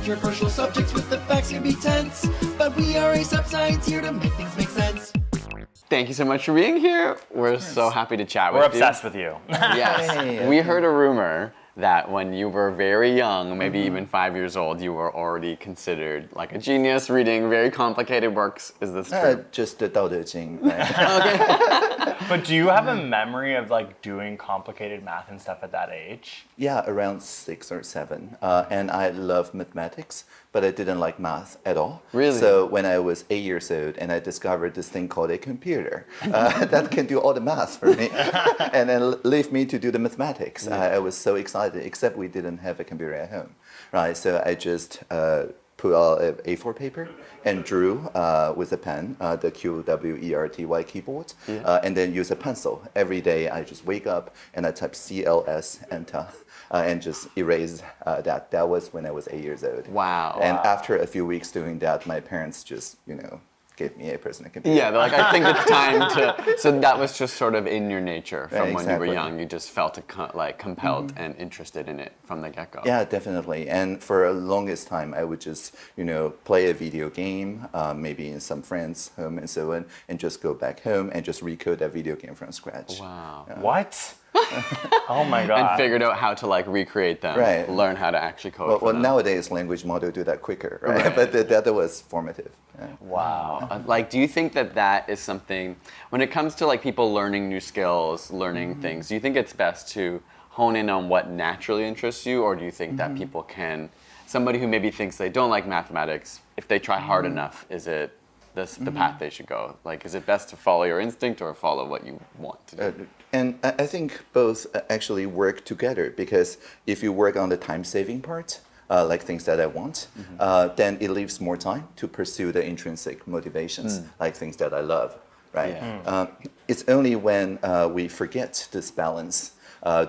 controversial subjects with the facts can be tense. But we are a sub-science here to make things make sense. Thank you so much for being here. We're so happy to chat with you. We're obsessed with you. Yes. We heard a rumor that when you were very young, maybe even 5 years old, you were already considered like a genius reading very complicated works. Is this true? Just the 道德经. Right? But do you have a memory of like doing complicated math and stuff at that age? Yeah, around 6 or 7. And I love mathematics, but I didn't like math at all. Really? So when I was 8 years old and I discovered this thing called a computer that can do all the math for me and then leave me to do the mathematics, I was so excited, except we didn't have a computer at home. Right? So I just put out an A4 paper and drew with a pen, the QWERTY keyboard, and then use a pencil. Every day I just wake up and I type CLS, enter, and just erase that. That was when I was 8 years old. Wow. And after a few weeks doing that, my parents just, gave me a personal computer. Yeah, they're like, I think it's time to. So that was just sort of in your nature from when you were young. You just felt compelled and interested in it from the get-go. Yeah, definitely. And for the longest time, I would just, play a video game, maybe in some friends' home and so on, and just go back home and just recode that video game from scratch. Wow. What? Oh my God. And figured out how to recreate them. Right. Learn how to actually code. Well, nowadays language model do that quicker, right? But that was formative. Yeah. Wow. Do you think that is something, when it comes to people learning new skills, learning things, do you think it's best to hone in on what naturally interests you, or do you think that people can, somebody who maybe thinks they don't like mathematics, if they try hard enough, is it the path they should go? Is it best to follow your instinct or follow what you want to do? And I think both actually work together, because if you work on the time-saving part, like things that I want, then it leaves more time to pursue the intrinsic motivations, like things that I love, right? Yeah. It's only when we forget this balance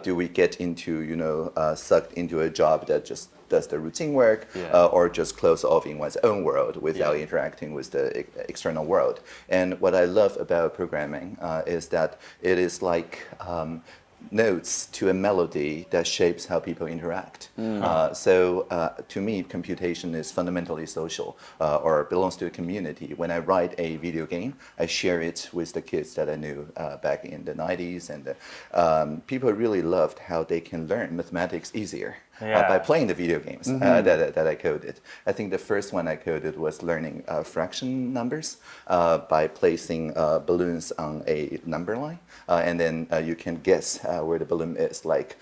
do we get into, sucked into a job that just does the routine work, or just close off in one's own world without interacting with the external world. And what I love about programming is that it is like notes to a melody that shapes how people interact. So to me, computation is fundamentally social, or belongs to a community. When I write a video game, I share it with the kids that I knew back in the 90s, and people really loved how they can learn mathematics easier. By playing the video games that I coded. I think the first one I coded was learning fraction numbers by placing balloons on a number line, and then you can guess where the balloon is, like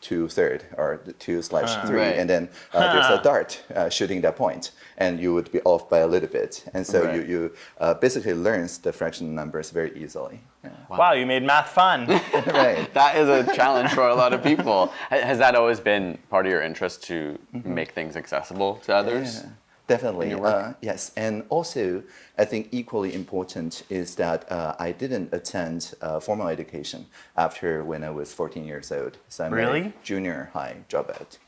2/3 or 2/3, Right. and then there's a dart shooting that point, and you would be off by a little bit, and so you basically learns the fraction numbers very easily. Yeah. Wow, you made math fun. Right. That is a challenge for a lot of people. Has that always been part of your interest to make things accessible to others? Yeah. Definitely, in your work? yes. And also, I think equally important is that I didn't attend formal education after when I was 14 years old. So I'm a junior high dropout,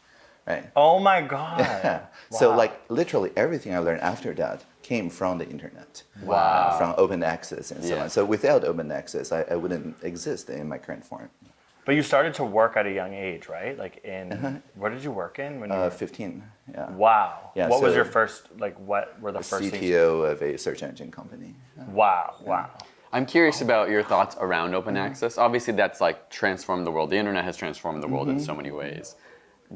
right? Oh my God. Yeah. Wow. So literally everything I learned after that came from the internet. Wow. From open access and so on. So without open access, I wouldn't exist in my current form. But you started to work at a young age, right? Where did you work in when you were 15, yeah. Wow. Yeah, what was so your first, what were the first things? CTO of a search engine company. Wow, wow. I'm curious about your thoughts around open access. Obviously, that's transformed the world. The internet has transformed the world in so many ways.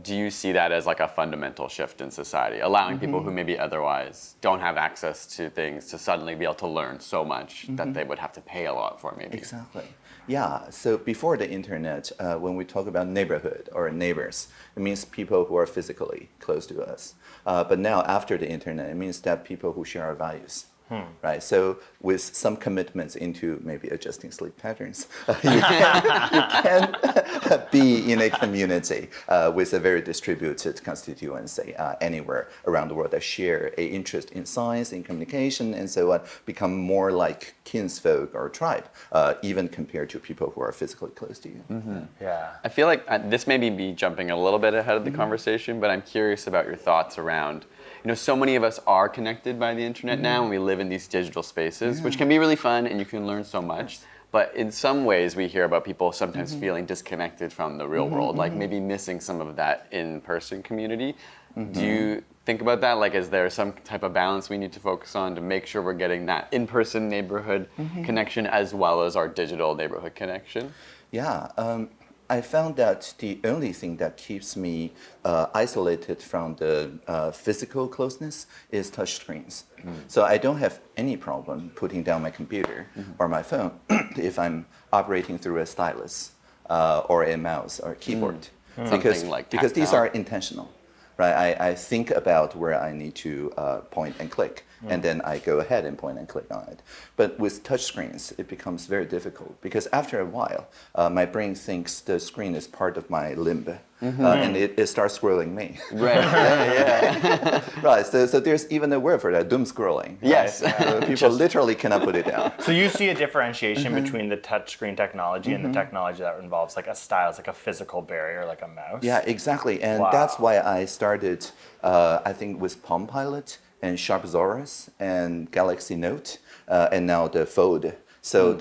Do you see that as a fundamental shift in society, allowing people who maybe otherwise don't have access to things to suddenly be able to learn so much that they would have to pay a lot for, maybe? Exactly. Yeah, so before the internet, when we talk about neighborhood or neighbors, it means people who are physically close to us. But now after the internet, it means that people who share our values. Right, so with some commitments into maybe adjusting sleep patterns, you can be in a community with a very distributed constituency anywhere around the world that share an interest in science, in communication, and so on, become more like kinsfolk or tribe, even compared to people who are physically close to you. Yeah. I feel like this may be jumping a little bit ahead of the conversation, but I'm curious about your thoughts around, so many of us are connected by the internet now, and we live in these digital spaces, which can be really fun, and you can learn so much. But in some ways, we hear about people sometimes feeling disconnected from the real world, like maybe missing some of that in-person community. think about that? Like, is there some type of balance we need to focus on to make sure we're getting that in-person neighborhood connection as well as our digital neighborhood connection? Yeah, I found that the only thing that keeps me isolated from the physical closeness is touchscreens. So I don't have any problem putting down my computer or my phone if I'm operating through a stylus or a mouse or a keyboard. Something like because these tactile. are intentional. Right, I think about where I need to point and click, and then I go ahead and point and click on it. But with touchscreens, it becomes very difficult because after a while, my brain thinks the screen is part of my limb, and it starts scrolling me. Right. Yeah. Right, so there's even a word for that, doom scrolling. Yes. Right? People literally cannot put it down. So you see a differentiation between the touchscreen technology and the technology that involves like a stylus, like a physical barrier, like a mouse? Yeah, exactly. And that's why I started, I think, with Palm Pilot and Sharpsaurus and Galaxy Note, and now the Fold. So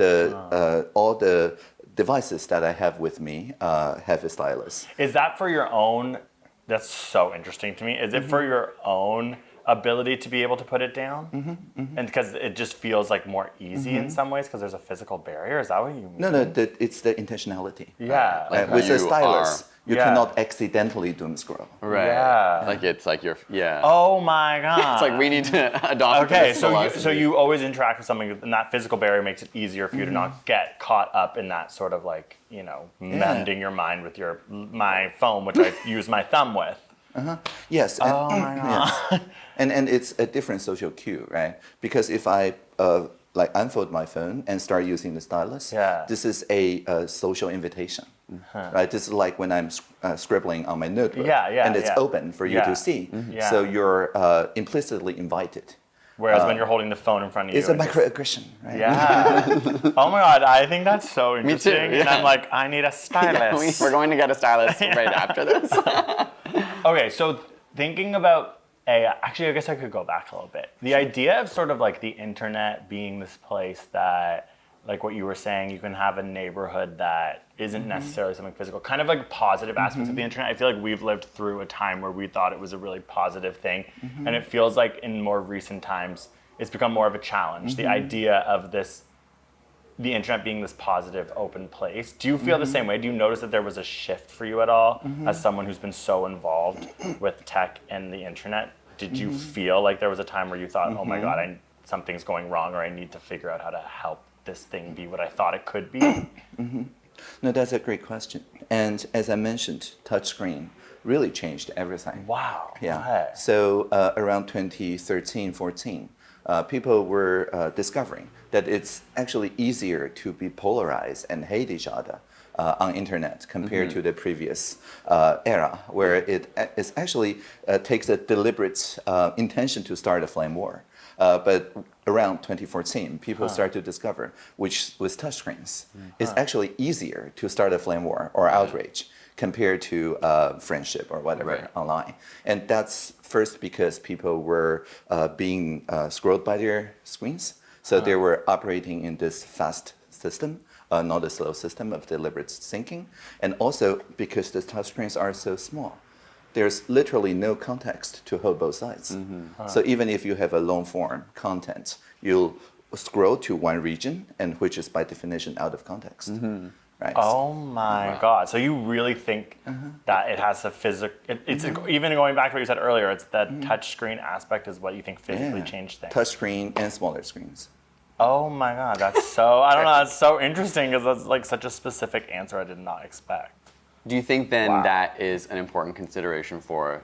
all the devices that I have with me have a stylus. Is that for your own? That's so interesting to me. Is it for your own ability to be able to put it down? And because it just feels like more easy in some ways because there's a physical barrier? Is that what you mean? No, it's the intentionality. Yeah. Like With you a stylus, are. you cannot accidentally doom scroll. Right. Yeah. Like it's like you're, Oh my God. It's like we need to adopt Okay, this so philosophy. you always interact with something, and that physical barrier makes it easier for you to not get caught up in that sort of like, mending your mind with my phone, which I use my thumb with. Yes. Oh my God. Yes. And it's a different social cue, right? Because if I unfold my phone and start using the stylus, this is a social invitation, right? This is like when I'm scribbling on my notebook, and it's open for you to see. So you're implicitly invited. Whereas when you're holding the phone in front of you, It's a microaggression, right? Yeah. Oh my God, I think that's so interesting. yeah. And I'm like, I need a stylus. We're going to get a stylus right after this. Okay, so thinking about actually, I guess I could go back a little bit. The idea of sort of like the internet being this place that, like what you were saying, you can have a neighborhood that isn't necessarily something physical, kind of like positive aspects of the internet. I feel like we've lived through a time where we thought it was a really positive thing. And it feels like in more recent times, it's become more of a challenge. The idea of the internet being this positive, open place. Do you feel the same way? Do you notice that there was a shift for you at all as someone who's been so involved with tech and the internet? Did you feel like there was a time where you thought, oh my God, something's going wrong, or I need to figure out how to help this thing be what I thought it could be? No, that's a great question. And as I mentioned, touchscreen really changed everything. Wow. Yeah. Right. So around 2013, 14, people were discovering that it's actually easier to be polarized and hate each other on internet compared to the previous era, where it actually takes a deliberate intention to start a flame war. But around 2014, people started to discover, which with touchscreens, it's actually easier to start a flame war or outrage compared to friendship or whatever online. And that's first because people were being scrolled by their screens. So they were operating in this fast system, not a slow system of deliberate thinking. And also because the touchscreens are so small. There's literally no context to hold both sides. So even if you have a long form content, you'll scroll to one region, and which is by definition out of context. Right? Oh my God. So you really think that it has a physical, it's even going back to what you said earlier, it's that touchscreen aspect is what you think physically changed things. Touchscreen and smaller screens. Oh my God, that's so, I don't know, that's so interesting because that's like such a specific answer I did not expect. Do you think then that is an important consideration for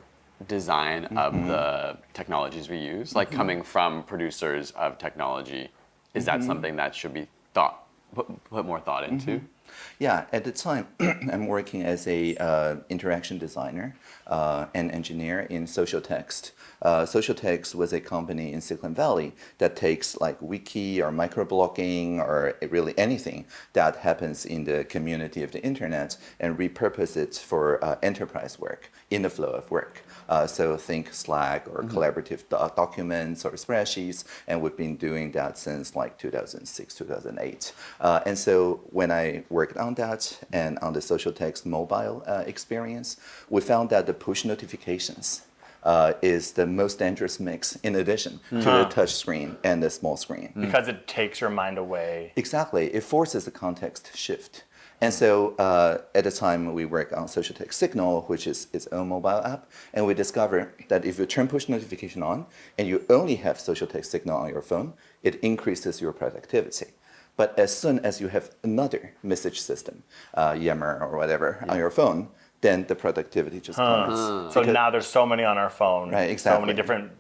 design of the technologies we use? Like coming from producers of technology, is that something that should be put more thought into? Yeah, at the time, I'm working as a interaction designer and engineer in Social Text. Social Text was a company in Silicon Valley that takes like wiki or microblogging or really anything that happens in the community of the internet and repurpose it for enterprise work in the flow of work. So think Slack or collaborative documents or spreadsheets, and we've been doing that since like 2006, 2008. And so when I worked on that and on the Social Text mobile experience, we found that the push notifications is the most dangerous mix in addition to the touch screen and the small screen. Because it takes your mind away. Exactly. It forces a context shift. And so at the time we work on social text Signal, which is its own mobile app, and we discover that if you turn push notification on and you only have social text Signal on your phone, it increases your productivity. But as soon as you have another message system, Yammer or whatever, on your phone, then the productivity just plummets. So now there's so many on our phone. Right, So exactly. many different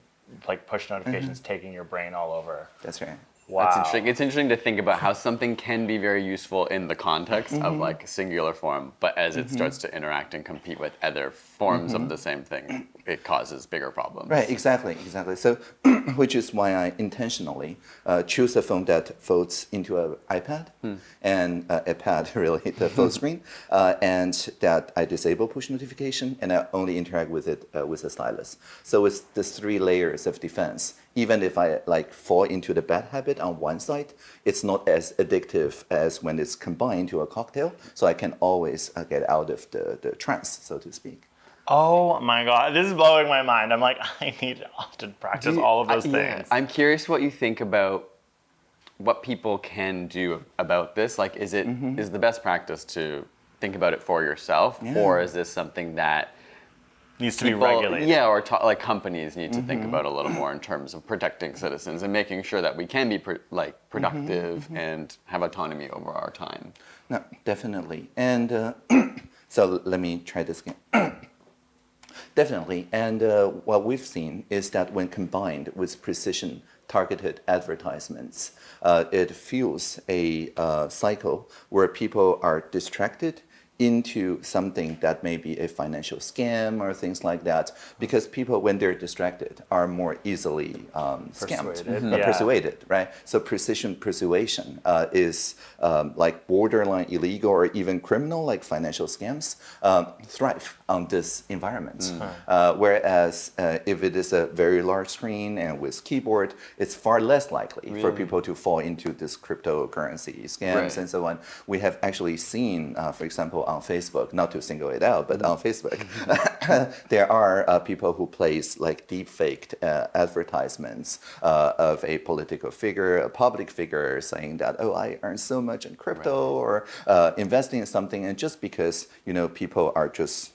like push notifications taking your brain all over. That's right. Wow. That's interesting. It's interesting to think about how something can be very useful in the context of like a singular form, but as it starts to interact and compete with other forms of the same thing, it causes bigger problems. Right, exactly. So, which is why I intentionally choose a phone that folds into an iPad and a pad, really, the phone screen, and that I disable push notification and I only interact with it with a stylus. So it's these 3 layers of defense. Even if I like fall into the bad habit on one side, it's not as addictive as when it's combined to a cocktail. So I can always get out of the trance, so to speak. Oh my God, this is blowing my mind. I'm like, I need to practice all of those things. I'm curious what you think about what people can do about this. Like, is the best practice to think about it for yourself, or is this something that Needs to be people, regulated. yeah, or like companies need to think about a little more in terms of protecting citizens and making sure that we can be productive and have autonomy over our time. No, definitely. And so let me try this again. Definitely. And what we've seen is that when combined with precision targeted advertisements, it fuels a cycle where people are distracted into something that may be a financial scam or things like that, because people, when they're distracted, are more easily scammed, persuaded, right? So precision persuasion is like borderline illegal or even criminal, like financial scams, thrive on this environment. Whereas if it is a very large screen and with keyboard, it's far less likely for people to fall into this cryptocurrency scams and so on. We have actually seen, for example, on Facebook, not to single it out, but on Facebook, there are people who place like deep-faked advertisements of a political figure, a public figure, saying that, oh, I earn so much in crypto or investing in something, and just because people are just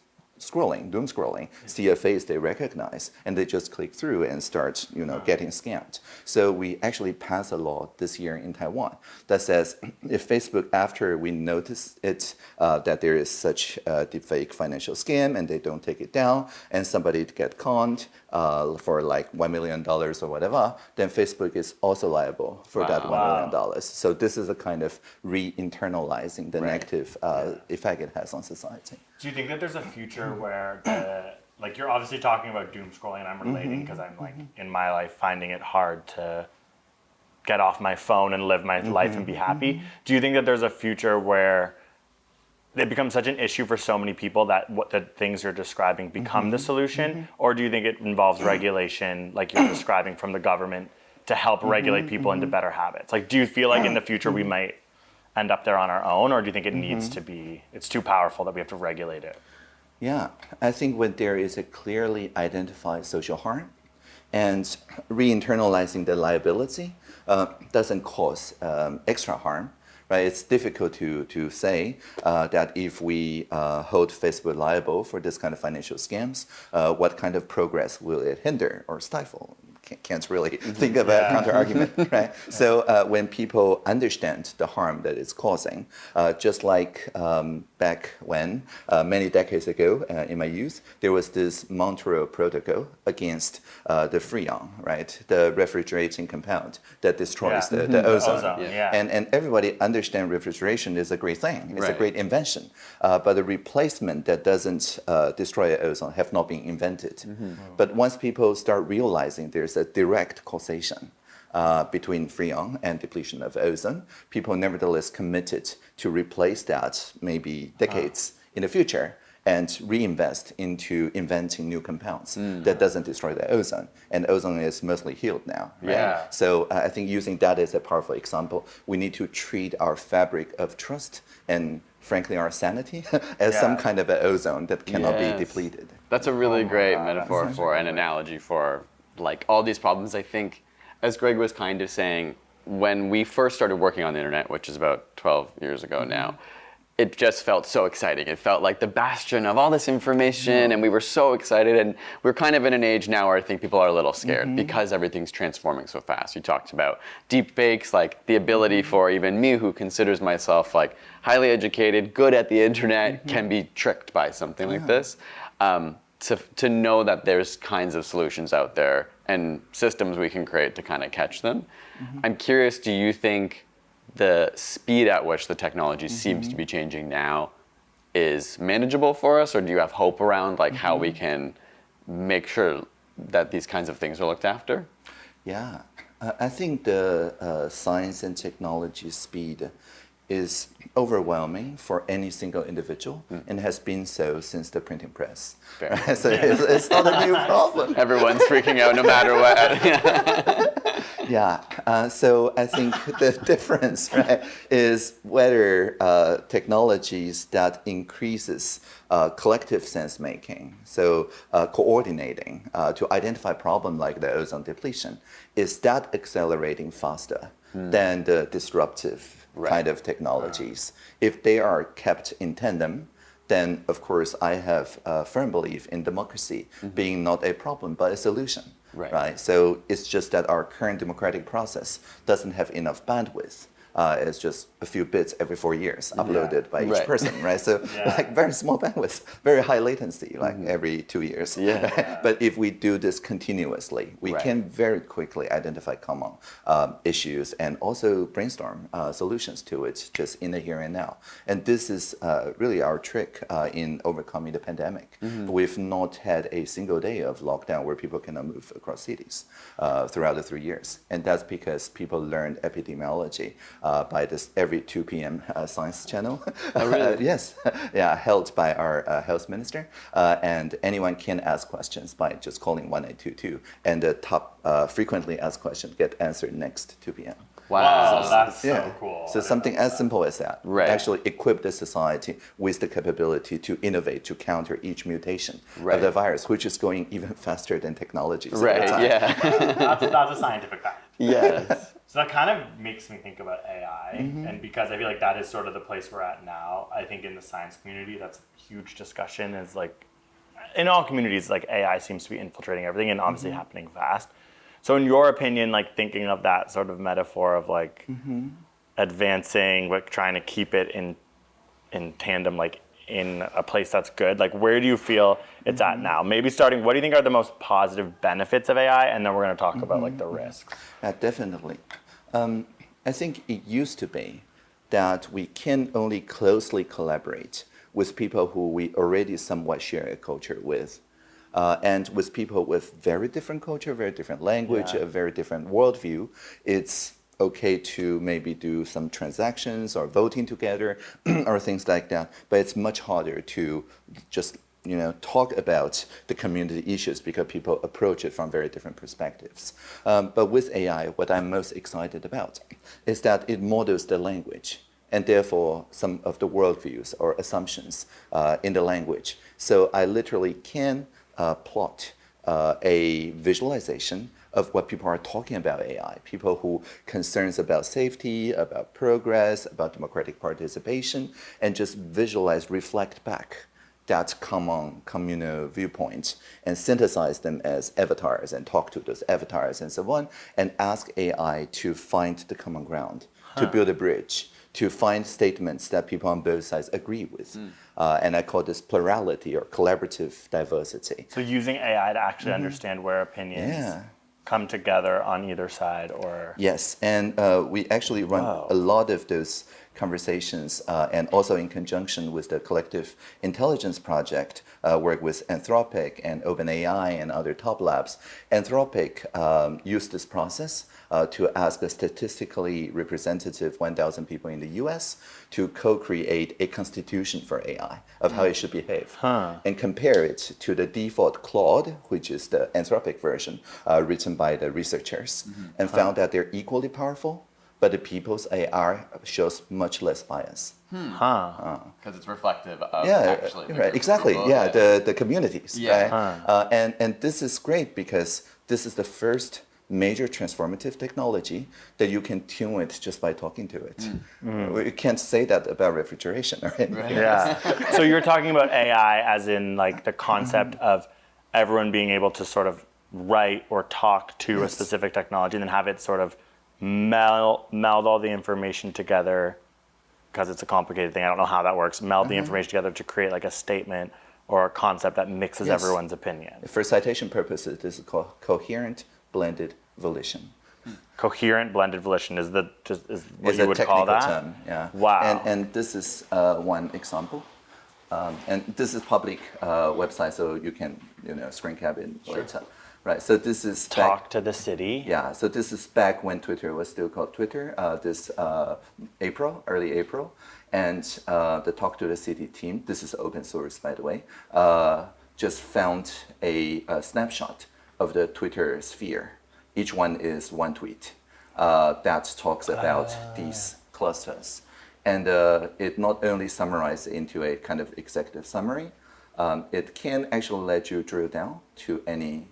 doom scrolling, see a face they recognize, and they just click through and start, getting scammed. So we actually passed a law this year in Taiwan that says if Facebook, after we notice it, that there is such a deepfake financial scam and they don't take it down, and somebody get conned for like $1 million or whatever, then Facebook is also liable for that $1 million. So this is a kind of re-internalizing the negative effect it has on society. Do you think that there's a future where, like you're obviously talking about doom scrolling, and I'm relating because I'm like in my life finding it hard to get off my phone and live my life and be happy. Do you think that there's a future where it becomes such an issue for so many people that what the things you're describing become the solution? Or do you think it involves regulation, like you're describing from the government, to help regulate people into better habits? Like, do you feel like in the future we might end up there on our own, or do you think it needs to be, it's too powerful that we have to regulate it? Yeah, I think when there is a clearly identified social harm and re-internalizing the liability doesn't cause extra harm, right? It's difficult to say that if we hold Facebook liable for this kind of financial scams, what kind of progress will it hinder or stifle? Can't really think of a counter argument, right? So when people understand the harm that it's causing, just like back when, many decades ago in my youth, there was this Montreal Protocol against the Freon, right? The refrigerating compound that destroys the ozone. And everybody understands refrigeration is a great thing. It's a great invention. But the replacement that doesn't destroy ozone have not been invented. But once people start realizing there's a direct causation between Freon and depletion of ozone, people nevertheless committed to replace that maybe decades in the future and reinvest into inventing new compounds that doesn't destroy the ozone. And ozone is mostly healed now. Right? So I think using that as a powerful example, we need to treat our fabric of trust and frankly our sanity as some kind of an ozone that cannot be depleted. That's a really great metaphor for an analogy for like all these problems. I think, as Greg was kind of saying, when we first started working on the internet, which is about 12 years ago now, it just felt so exciting. It felt like the bastion of all this information, and we were so excited. And we're kind of in an age now where I think people are a little scared because everything's transforming so fast. You talked about deep fakes, like the ability for even me, who considers myself like highly educated, good at the internet, can be tricked by something like this. To know that there's kinds of solutions out there and systems we can create to kind of catch them. I'm curious, do you think the speed at which the technology seems to be changing now is manageable for us, or do you have hope around like how we can make sure that these kinds of things are looked after? Yeah, I think the science and technology speed is overwhelming for any single individual and has been so since the printing press. Right? So it's not a new problem. Everyone's freaking out no matter what. Yeah, so I think the difference, right, is whether technologies that increases collective sense making, so coordinating to identify a problem like the ozone depletion, is that accelerating faster than the disruptive kind of technologies. If they are kept in tandem, then of course I have a firm belief in democracy being not a problem but a solution. Right. So it's just that our current democratic process doesn't have enough bandwidth. It's just a few bits every 4 years uploaded by each person, right? So like very small bandwidth, very high latency, like every 2 years. But if we do this continuously, we can very quickly identify common issues and also brainstorm solutions to it just in the here and now. And this is really our trick in overcoming the pandemic. We've not had a single day of lockdown where people cannot move across cities throughout the 3 years. And that's because people learned epidemiology by this every 2 p.m. science channel. Oh, really? Yes, yeah, held by our health minister. And anyone can ask questions by just calling 1822. And the top frequently asked questions get answered next 2 p.m. Wow, that's so cool. So something as simple as that actually equip the society with the capability to innovate, to counter each mutation of the virus, which is going even faster than technology. Right, yeah. That's a scientific fact. Yes. So that kind of makes me think about AI, and because I feel like that is sort of the place we're at now, I think in the science community, that's a huge discussion. Is like, in all communities, like AI seems to be infiltrating everything and obviously happening fast. So in your opinion, like thinking of that sort of metaphor of like advancing, like trying to keep it in tandem, like in a place that's good, like where do you feel it's at now? Maybe starting, what do you think are the most positive benefits of AI? And then we're going to talk about like the risks. Definitely. I think it used to be that we can only closely collaborate with people who we already somewhat share a culture with. And with people with very different culture, very different language, a very different worldview, it's okay to maybe do some transactions or voting together or things like that. But it's much harder to just talk about the community issues because people approach it from very different perspectives. But with AI, what I'm most excited about is that it models the language and therefore some of the worldviews or assumptions in the language. So I literally can plot a visualization of what people are talking about AI. People who concerns about safety, about progress, about democratic participation, and just visualize, reflect back that common communal viewpoint and synthesize them as avatars and talk to those avatars and so on, and ask AI to find the common ground, to build a bridge, to find statements that people on both sides agree with. And I call this plurality or collaborative diversity. So using AI to actually understand where opinions come together on either side, or... Yes, and we actually run a lot of those conversations and also in conjunction with the Collective Intelligence Project, work with Anthropic and OpenAI and other top labs. Anthropic used this process to ask a statistically representative 1,000 people in the US to co-create a constitution for AI of how it should behave and compare it to the default Claude, which is the Anthropic version written by the researchers, and found that they're equally powerful, but the people's AR shows much less bias. Because it's reflective of Yeah, actually the right, group of exactly. people. Yeah, the communities, Yeah. right? And this is great because this is the first major transformative technology that you can tune it just by talking to it. You can't say that about refrigeration or anything. Yeah. So you're talking about AI as in like the concept of everyone being able to sort of write or talk to a specific technology and then have it sort of meld all the information together, because it's a complicated thing. I don't know how that works. Meld the information together to create like a statement or a concept that mixes Yes. everyone's opinion. For citation purposes, this is called coherent blended volition. Coherent blended volition is what It's you a would technical call that? term, yeah. Wow. And this is one example. And this is public website, so you can screen cap it later. Right. So this is Talk to the city. Yeah. So this is back when Twitter was still called Twitter. This early April, and the Talk to the City team. This is open source, by the way. Just found a snapshot of the Twitter sphere. Each one is one tweet that talks about these clusters. And it not only summarizes into a kind of executive summary, it can actually let you drill down to anything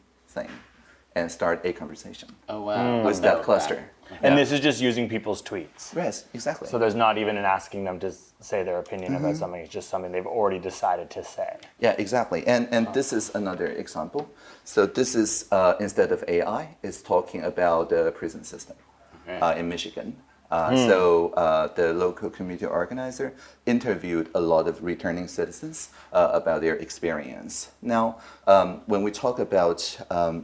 and start a conversation Oh, wow. with that cluster. And this is just using people's tweets. Yes, exactly. So there's not even an asking them to say their opinion about something. It's just something they've already decided to say. Yeah, exactly. And this is another example. So this is, instead of AI, it's talking about the prison system in Michigan. So the local community organizer interviewed a lot of returning citizens about their experience. Now, when we talk about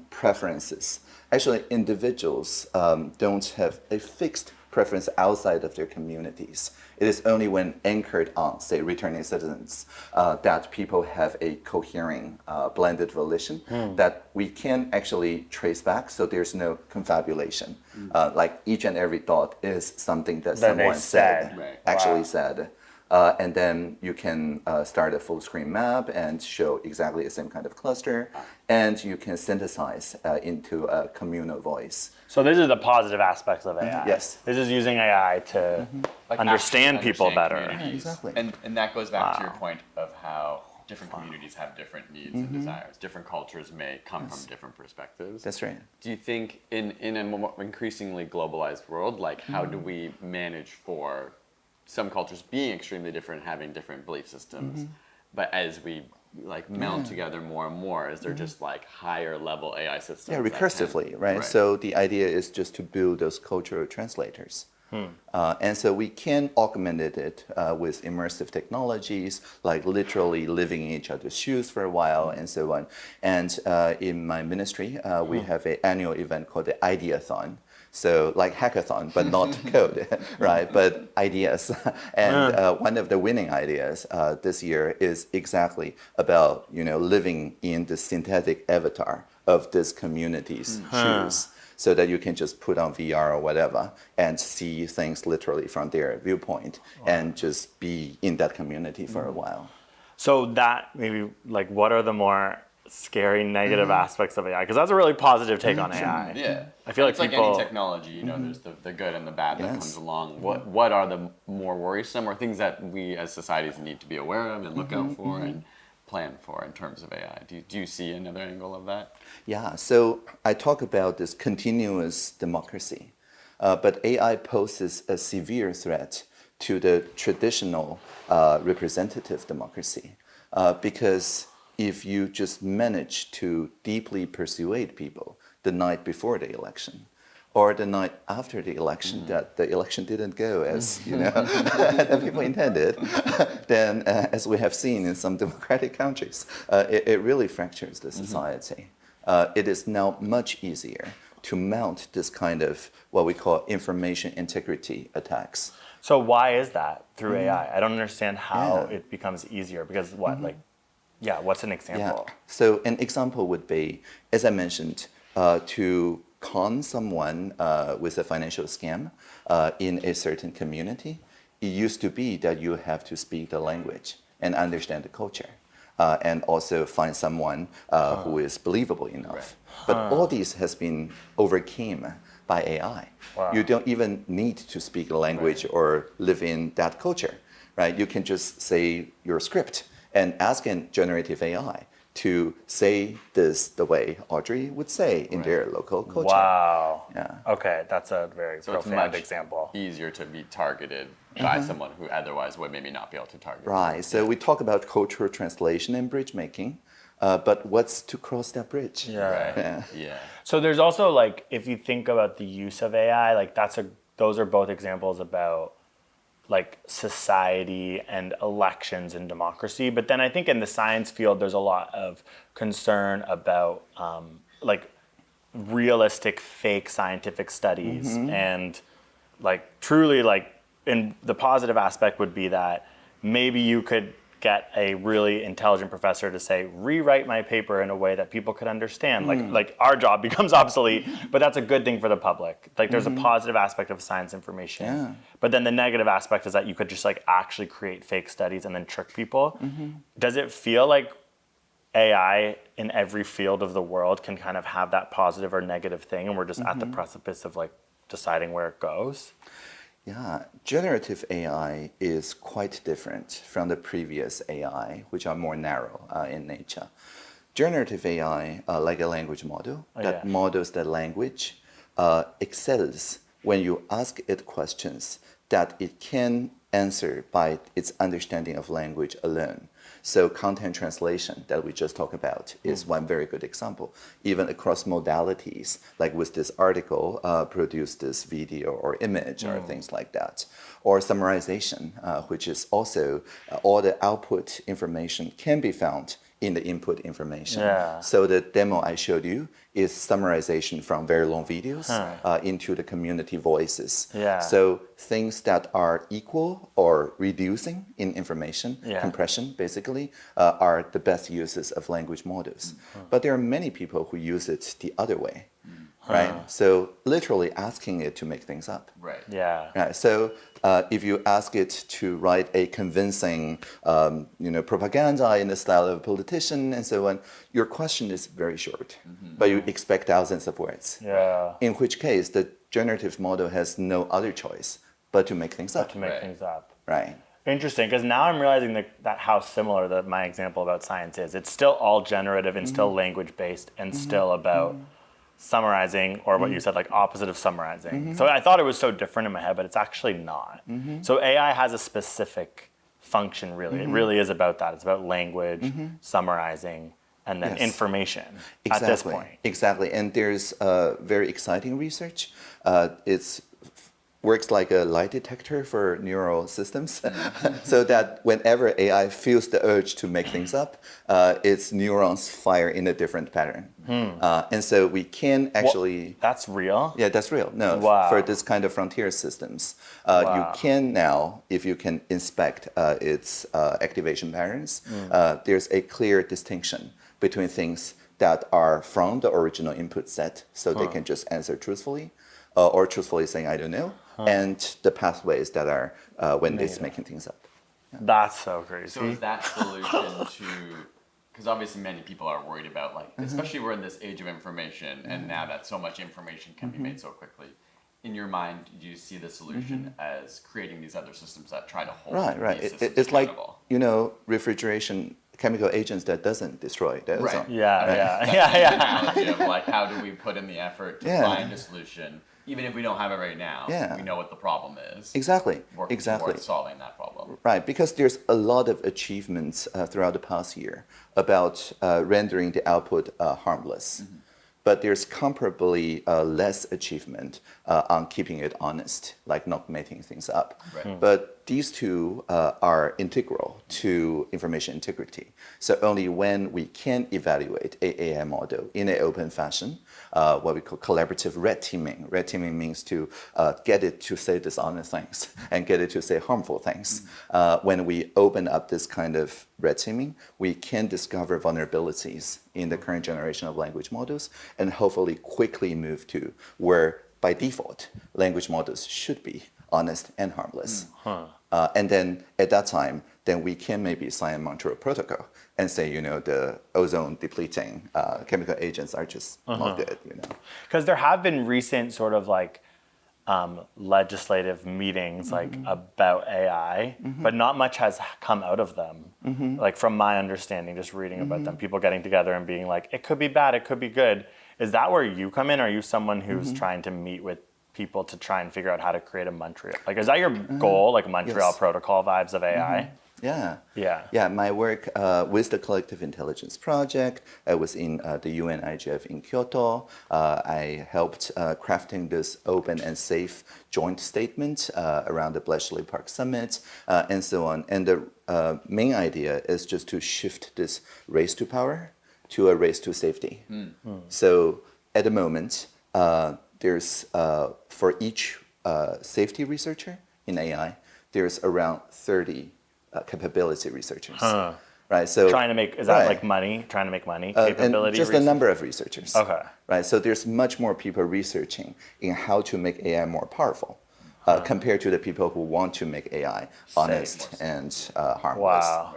preferences, actually individuals don't have a fixed preference outside of their communities. It is only when anchored on, say, returning citizens, that people have a cohering, blended volition that we can actually trace back, so there's no confabulation. Like each and every thought is something that someone said, Right. actually said. And then you can start a full screen map and show exactly the same kind of cluster, and you can synthesize into a communal voice. So this is the positive aspects of AI. Yes. This is using AI to Like understand actually people understand better. communities. Yeah, exactly. And that goes back to your point of how different communities have different needs and desires. Different cultures may come from different perspectives. That's right. Do you think in a more increasingly globalized world, like how do we manage for some cultures being extremely different, having different belief systems, but as we like meld together more and more, is there just like higher level AI systems? Yeah, that recursively, can- right? So the idea is just to build those cultural translators. And so we can augment it with immersive technologies, like literally living in each other's shoes for a while and so on. And in my ministry, we have an annual event called the Ideathon. So like hackathon, but not code, right? But ideas. And one of the winning ideas this year is exactly about living in the synthetic avatar of this community's shoes, so that you can just put on VR or whatever and see things literally from their viewpoint and just be in that community for a while. So that maybe like what are the more scary negative aspects of AI? Because that's a really positive take on AI. Yeah, I feel like it's people- like any technology. There's the good and the bad that Yes. comes along. What are the more worrisome or things that we as societies need to be aware of and look out for and plan for in terms of AI? Do you see another angle of that? Yeah, so I talk about this continuous democracy, but AI poses a severe threat to the traditional representative democracy, because if you just manage to deeply persuade people the night before the election, or the night after the election that the election didn't go as that people intended, then as we have seen in some democratic countries, it really fractures the society. It is now much easier to mount this kind of what we call information integrity attacks. So why is that through AI? I don't understand how Yeah. it becomes easier because what what's an example? Yeah. So an example would be, as I mentioned, to con someone with a financial scam in a certain community. It used to be that you have to speak the language and understand the culture, and also find someone who is believable enough. But all these has been overcame by AI. Wow. You don't even need to speak the language or live in that culture. right? You can just say your script and ask a generative AI to say this the way Audrey would say in their local culture. Wow. Yeah. Okay, that's a very So it's profound much example. easier to be targeted by someone who otherwise would maybe not be able to target. Right. So we talk about cultural translation and bridge making, but what's to cross that bridge? Yeah. Right. Yeah. So there's also like, if you think about the use of AI, like those are both examples about like society and elections and democracy. But then I think in the science field, there's a lot of concern about like realistic fake scientific studies and like truly like in the positive aspect would be that maybe you could get a really intelligent professor to say rewrite my paper in a way that people could understand like our job becomes obsolete, but that's a good thing for the public. Like there's a positive aspect of science information. Yeah. But then the negative aspect is that you could just like actually create fake studies and then trick people. Does it feel like AI in every field of the world can kind of have that positive or negative thing and we're just at the precipice of like deciding where it goes? Yeah, generative AI is quite different from the previous AI, which are more narrow in nature. Generative AI, like a language model, that models the language, excels when you ask it questions that it can answer by its understanding of language alone. So content translation that we just talked about is one very good example. Even across modalities, like with this article, produce this video or image or things like that. Or summarization, which is also all the output information can be found in the input information. Yeah. So the demo I showed you is summarization from very long videos into the community voices. Yeah. So things that are equal or reducing in information, compression basically, are the best uses of language models. But there are many people who use it the other way. Right? So literally asking it to make things up. Right. Yeah. Right. So if you ask it to write a convincing, propaganda in the style of a politician and so on, your question is very short, but you expect thousands of words. Yeah. In which case, the generative model has no other choice but to make things up. To make things up. Right. Interesting, because now I'm realizing that how similar that my example about science is. It's still all generative and still language based and still about summarizing, or what you said, like opposite of summarizing. So I thought it was so different in my head, but it's actually not. So AI has a specific function, really. It really is about that. It's about language, summarizing, and then information at this point. Exactly. And there's very exciting research. It's works like a lie detector for neural systems, so that whenever AI feels the urge to make things up, its neurons fire in a different pattern. And so we can actually... That's real? Yeah, that's real. No, Wow. for this kind of frontier systems, you can now, if you can inspect its activation patterns, there's a clear distinction between things that are from the original input set, so they can just answer truthfully, or truthfully saying, I don't know, and the pathways that are when it's making things up. That's so crazy. So is that solution to, because obviously many people are worried about, like, especially we're in this age of information, and now that so much information can be made so quickly. In your mind, do you see the solution as creating these other systems that try to hold Right. these systems It's like, accountable? refrigeration chemical agents that doesn't destroy the ozone. Yeah. Analogy of like, how do we put in the effort to find a solution, even if we don't have it right now? We know what the problem is. Exactly. Working towards solving that problem. Right, because there's a lot of achievements throughout the past year about rendering the output harmless. But there's comparably less achievement on keeping it honest, like not making things up. But these two are integral to information integrity. So only when we can evaluate an AI model in an open fashion, what we call collaborative red teaming. Red teaming means to get it to say dishonest things and get it to say harmful things. When we open up this kind of red teaming, we can discover vulnerabilities in the current generation of language models and hopefully quickly move to where, by default, language models should be honest and harmless. And then at that time, then we can maybe sign a Montreal Protocol and say, the ozone depleting chemical agents are just not good, Because there have been recent sort of like legislative meetings like about AI, but not much has come out of them. Like from my understanding, just reading about them, people getting together and being like, it could be bad, it could be good. Is that where you come in? Are you someone who's trying to meet with people to try and figure out how to create a Montreal? Like, is that your goal, like Montreal Yes. Protocol vibes of AI? Yeah, my work with the Collective Intelligence Project, I was in the UN IGF in Kyoto. I helped crafting this open and safe joint statement around the Bletchley Park Summit and so on. And the main idea is just to shift this race to power to a race to safety. So at the moment, there's, for each safety researcher in AI, there's around 30 capability researchers, right? So Trying to make, is that like money? Trying to make money? and Capability just research? the number of researchers, Okay. right? So there's much more people researching in how to make AI more powerful compared to the people who want to make AI honest and harmless. Wow.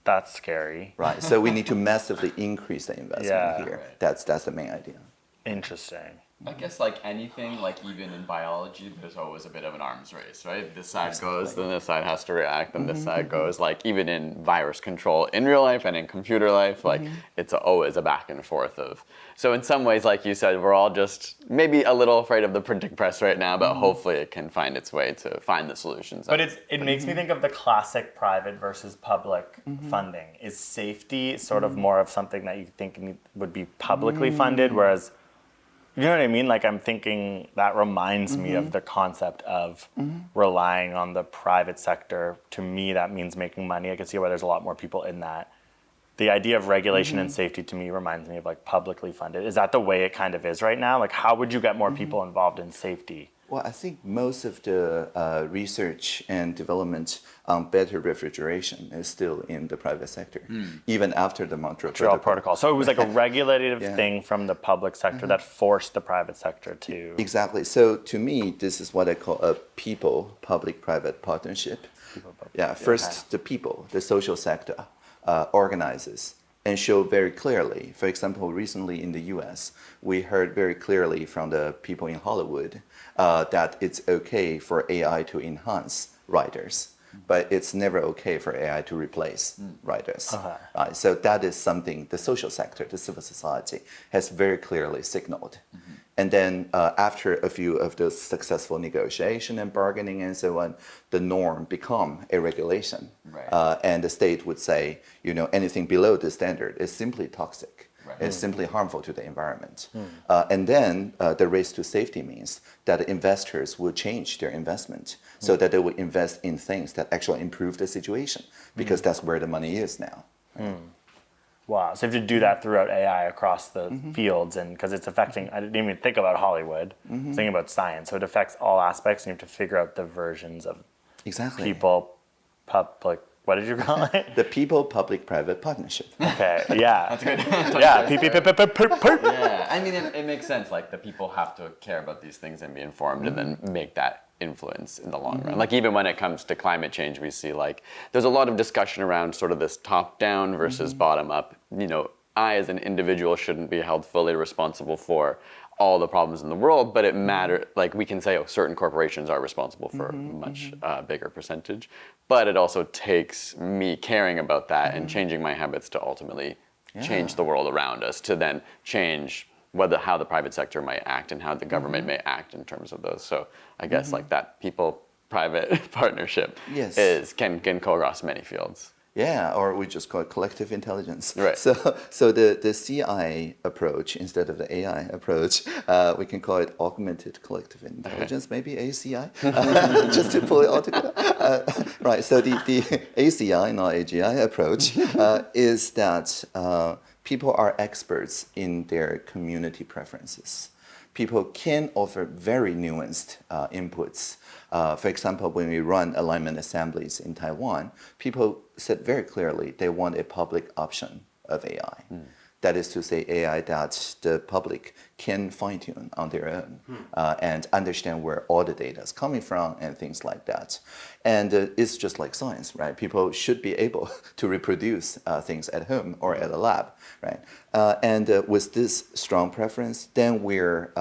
That's scary. Right. So we need to massively increase the investment Yeah. here. That's the main idea. Interesting. I guess like anything, like even in biology, there's always a bit of an arms race, right? This side goes, then this side has to react, then this side goes. Like even in virus control in real life and in computer life, like it's always a back and forth of. So in some ways, like you said, we're all just maybe a little afraid of the printing press right now, but hopefully it can find its way to find the solutions. But it makes me think of the classic private versus public funding. Is safety sort of more of something that you think would be publicly funded, whereas, you know what I mean? Like I'm thinking that reminds me of the concept of relying on the private sector. To me, that means making money. I can see why there's a lot more people in that. The idea of regulation and safety to me reminds me of like publicly funded. Is that the way it kind of is right now? Like how would you get more people involved in safety? Well, I think most of the research and development on better refrigeration is still in the private sector, even after the Montreal Protocol. So it was like a regulative thing from the public sector that forced the private sector to... Exactly. So to me, this is what I call a people-public-private partnership. First, the people, the social sector, organizes and show very clearly. For example, recently in the US, we heard very clearly from the people in Hollywood that it's okay for AI to enhance writers, but it's never okay for AI to replace writers. Right? So that is something the social sector, the civil society, has very clearly signaled. And then after a few of those successful negotiation and bargaining and so on, the norm become a regulation. And the state would say, you know, anything below the standard is simply toxic. It's simply harmful to the environment. And then the race to safety means that investors will change their investment so that they will invest in things that actually improve the situation because that's where the money is now. Wow. So you have to do that throughout AI across the fields, and because it's affecting, I didn't even think about Hollywood, I was thinking about science. So it affects all aspects, and you have to figure out the versions of people, public, what did you call it? The people-public-private partnership. Okay, yeah. That's good. Yeah, Yeah, I mean, it makes sense. Like the people have to care about these things and be informed, and then make that influence in the long run. Like even when it comes to climate change, we see like there's a lot of discussion around sort of this top-down versus bottom-up. You know, I as an individual shouldn't be held fully responsible for all the problems in the world, but it matters. Like we can say, oh, certain corporations are responsible for a much bigger percentage, but it also takes me caring about that and changing my habits to ultimately change the world around us, to then change how the private sector might act and how the government may act in terms of those. So I guess like that people-private partnership can go across many fields. Yeah, or we just call it collective intelligence. Right. So the CI approach instead of the AI approach, we can call it augmented collective intelligence, maybe ACI, just to pull it all together. Right. So the ACI, not AGI approach, is that people are experts in their community preferences. People can offer very nuanced inputs. For example, when we run alignment assemblies in Taiwan, people said very clearly they want a public option of AI. That is to say, AI that the public can fine-tune on their own and understand where all the data is coming from and things like that. And it's just like science, right? People should be able to reproduce things at home or at a lab, right? And with this strong preference, then we're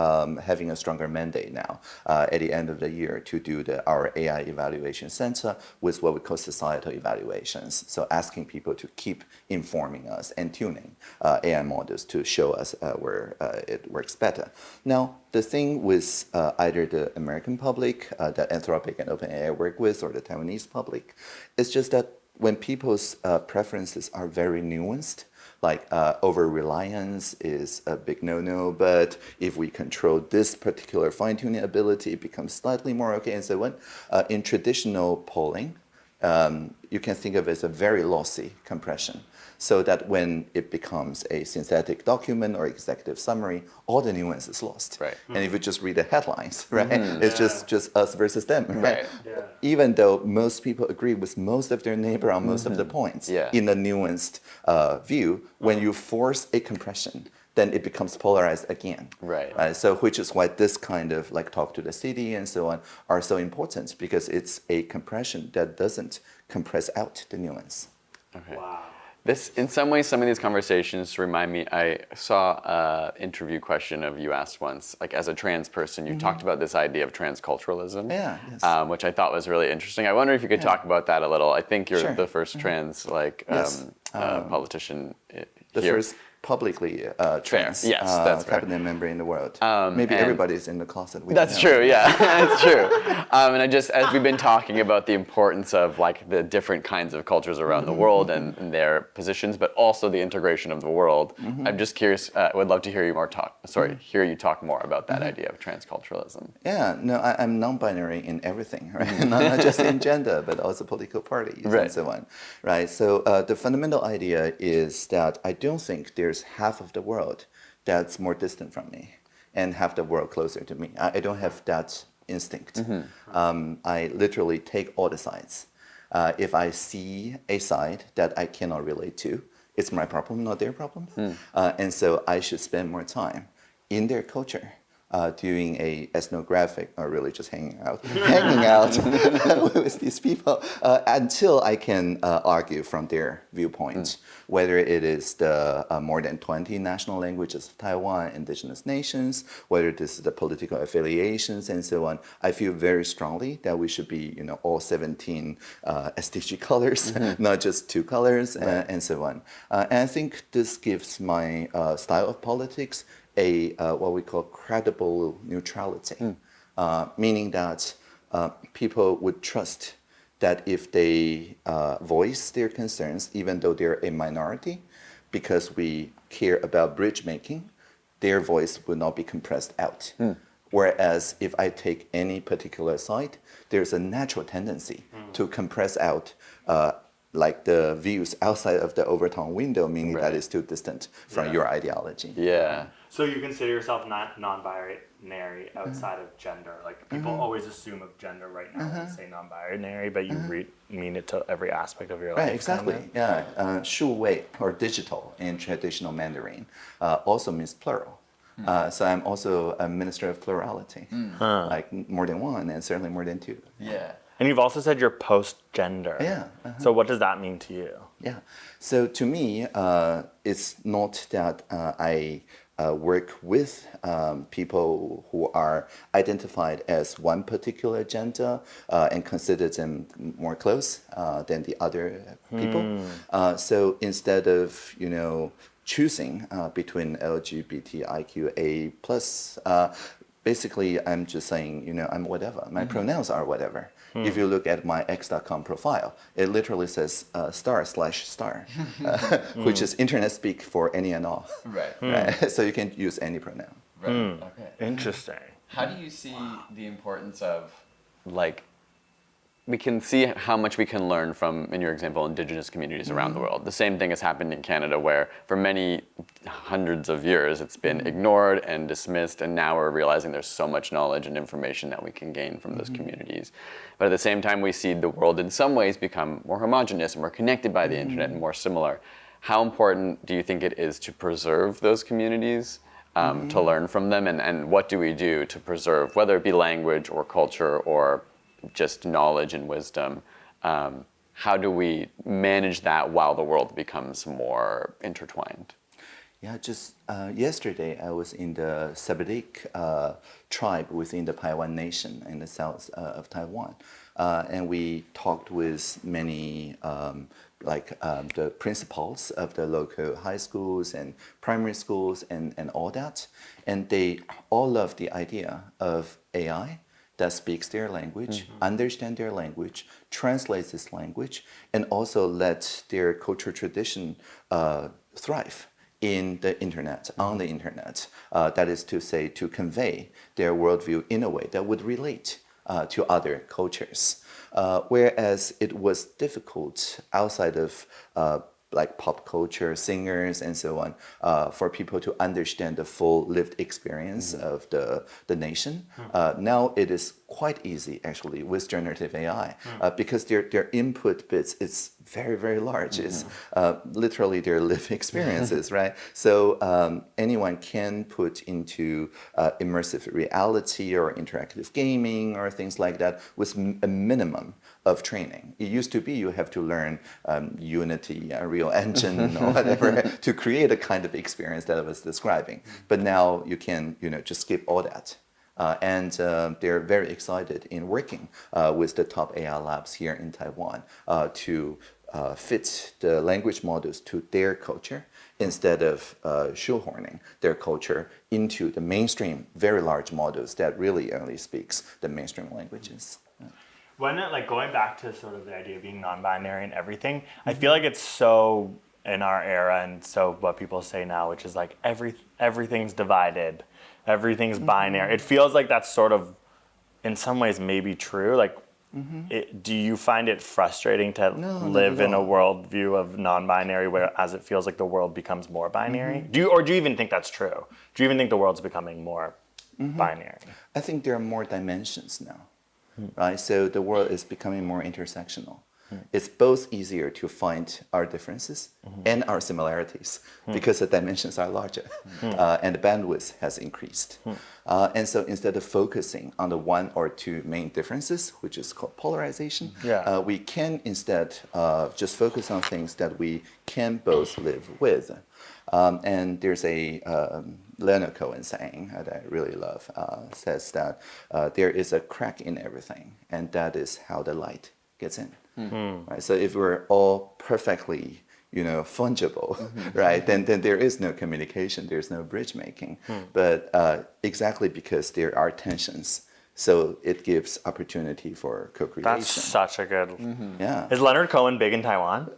having a stronger mandate now at the end of the year to do our AI evaluation center with what we call societal evaluations. So asking people to keep informing us and tuning AI models to show us where it works better. Now, the thing with either the American public that Anthropic and OpenAI work with or the Taiwanese public is just that when people's preferences are very nuanced, like over-reliance is a big no-no, but if we control this particular fine-tuning ability, it becomes slightly more okay and so on. In traditional polling, you can think of it as a very lossy compression, so that when it becomes a synthetic document or executive summary, all the nuance is lost. Right. And if you just read the headlines, right, it's just us versus them, right? Yeah. Even though most people agree with most of their neighbor on most of the points, in a nuanced view, when you force a compression, then it becomes polarized again. Right. So which is why this kind of like talk to the city and so on are so important, because it's a compression that doesn't compress out the nuance. Okay. Wow. This, in some ways, some of these conversations remind me. I saw an interview question of you asked once, like as a trans person, you talked about this idea of transculturalism, which I thought was really interesting. I wonder if you could talk about that a little. I think you're the first trans politician The here. first publicly trans that's cabinet member in the world. Maybe everybody's in the closet. That's true, yeah, that's true. And I just, as we've been talking about the importance of like the different kinds of cultures around the world and their positions, but also the integration of the world, I'm just curious, would love to hear you hear you talk more about that idea of transculturalism. Yeah, no, I'm non-binary in everything, right? not just in gender, but also political parties and so on, right? So the fundamental idea is that I don't think there's half of the world that's more distant from me and half the world closer to me. I don't have that instinct. I literally take all the sides. If I see a side that I cannot relate to, it's my problem, not their problem. And so I should spend more time in their culture, doing a ethnographic, or really just hanging out with these people until I can argue from their viewpoint, whether it is the more than 20 national languages of Taiwan, indigenous nations, whether this is the political affiliations and so on. I feel very strongly that we should be, all 17 SDG colors, not just 2 colors, and so on. And I think this gives my style of politics what we call credible neutrality, meaning that people would trust that if they voice their concerns, even though they're a minority, because we care about bridge making, their voice will not be compressed out. Whereas if I take any particular side, there's a natural tendency to compress out like the views outside of the Overton window, meaning that is too distant from your ideology. Yeah. So you consider yourself not non-binary outside of gender? Like people always assume of gender right now when you say non-binary, but you mean it to every aspect of your life. Right, exactly. Yeah, 数位 or digital in traditional Mandarin also means plural. So I'm also a minister of plurality, like more than one and certainly more than 2. Yeah. And you've also said you're post-gender. Yeah. So what does that mean to you? Yeah. So to me, it's not that I work with people who are identified as one particular gender and consider them more close than the other people. So instead of, choosing between LGBTIQA plus, basically I'm just saying, I'm whatever. My pronouns are whatever. If you look at my x.com profile, it literally says */*, which is internet speak for any and all. Right. So you can use any pronoun. Right. Okay. Interesting. How do you see the importance of, we can see how much we can learn from, in your example, indigenous communities around the world. The same thing has happened in Canada, where for many hundreds of years it's been ignored and dismissed, and now we're realizing there's so much knowledge and information that we can gain from those communities. But at the same time, we see the world in some ways become more homogenous and more connected by the internet and more similar. how important do you think it is to preserve those communities, to learn from them, and what do we do to preserve, whether it be language or culture or just knowledge and wisdom? How do we manage that while the world becomes more intertwined? Yeah, just yesterday I was in the Sabadic tribe within the Taiwan nation in the south of Taiwan. And we talked with many the principals of the local high schools and primary schools and all that. And they all love the idea of AI that speaks their language, understand their language, translates this language, and also let their cultural tradition thrive in the internet, on the internet. That is to say, to convey their worldview in a way that would relate to other cultures. Whereas it was difficult outside of like pop culture, singers, and so on, for people to understand the full lived experience of the nation. Now it is quite easy, actually, with generative AI, because their input bits is very, very large. It's literally their lived experiences, right? So anyone can put into immersive reality or interactive gaming or things like that with a minimum of training. It used to be you have to learn Unity, Unreal Engine, or whatever to create a kind of experience that I was describing. But now you can, just skip all that. And they're very excited in working with the top AI labs here in Taiwan to fit the language models to their culture instead of shoehorning their culture into the mainstream, very large models that really only speaks the mainstream languages. When going back to sort of the idea of being non-binary and everything, I feel like it's so in our era and so what people say now, which is like everything's divided, everything's binary. It feels like that's sort of, in some ways, maybe true. Do you find it frustrating to live in a worldview of non-binary, whereas it feels like the world becomes more binary? Do you even think that's true? Do you even think the world's becoming more binary? I think there are more dimensions now. Right? So the world is becoming more intersectional. It's both easier to find our differences and our similarities because the dimensions are larger and the bandwidth has increased. And so instead of focusing on the one or two main differences, which is called polarization, we can instead just focus on things that we can both live with. And there's a Leonard Cohen saying that I really love, says that there is a crack in everything, and that is how the light gets in. Right? So if we're all perfectly, fungible, right, then there is no communication, there's no bridge making. But exactly because there are tensions, so it gives opportunity for co-creation. That's such a good. Yeah. Is Leonard Cohen big in Taiwan?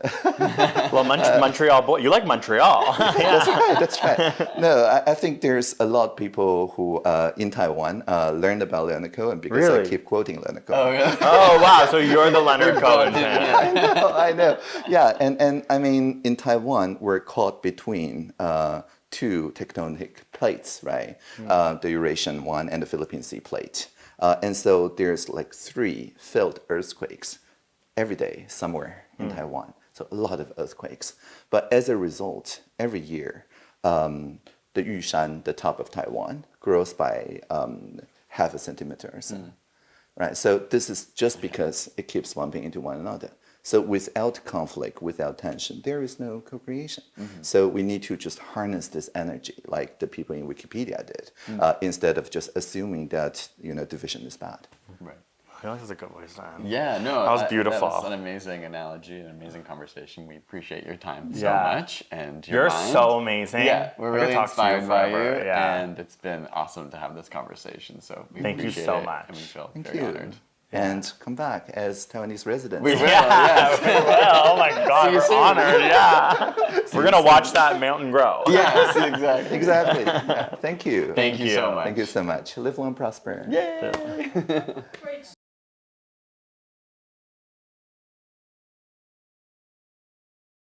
Well, Montreal boy. You like Montreal? That's right. No, I think there's a lot of people who in Taiwan learned about Leonard Cohen because I keep quoting Leonard Cohen. Oh, yeah. Oh wow! So you're the Leonard Cohen fan. I know. Yeah, and I mean, in Taiwan, we're caught between two tectonic plates, right? The Eurasian one and the Philippine Sea plate. And so there's like 3 felt earthquakes every day somewhere in Taiwan. So a lot of earthquakes. But as a result, every year, the Yushan, the top of Taiwan, grows by half a centimeter or so. Right? So this is just because it keeps bumping into one another. So without conflict, without tension, there is no co-creation. So we need to just harness this energy, like the people in Wikipedia did, instead of just assuming that division is bad. Right. I feel like that's a good way to end. Yeah, no, That was beautiful. That was an amazing analogy, an amazing conversation. We appreciate your time so Yeah. much and your You're mind. so amazing. Yeah, we're I could really talk to you inspired by you, forever. Yeah. and it's been awesome to have this conversation. So we Thank you appreciate so it, much. and we feel Thank very you. honored. And come back as Taiwanese residents. We will. Yeah, Yes. we will. Oh my God, you we're soon. honored. Yeah, we're gonna watch that mountain grow. Yes, exactly. Exactly. Yeah. Thank you. Thank you so much. Thank you so much. Live long, prosper. Yay! Great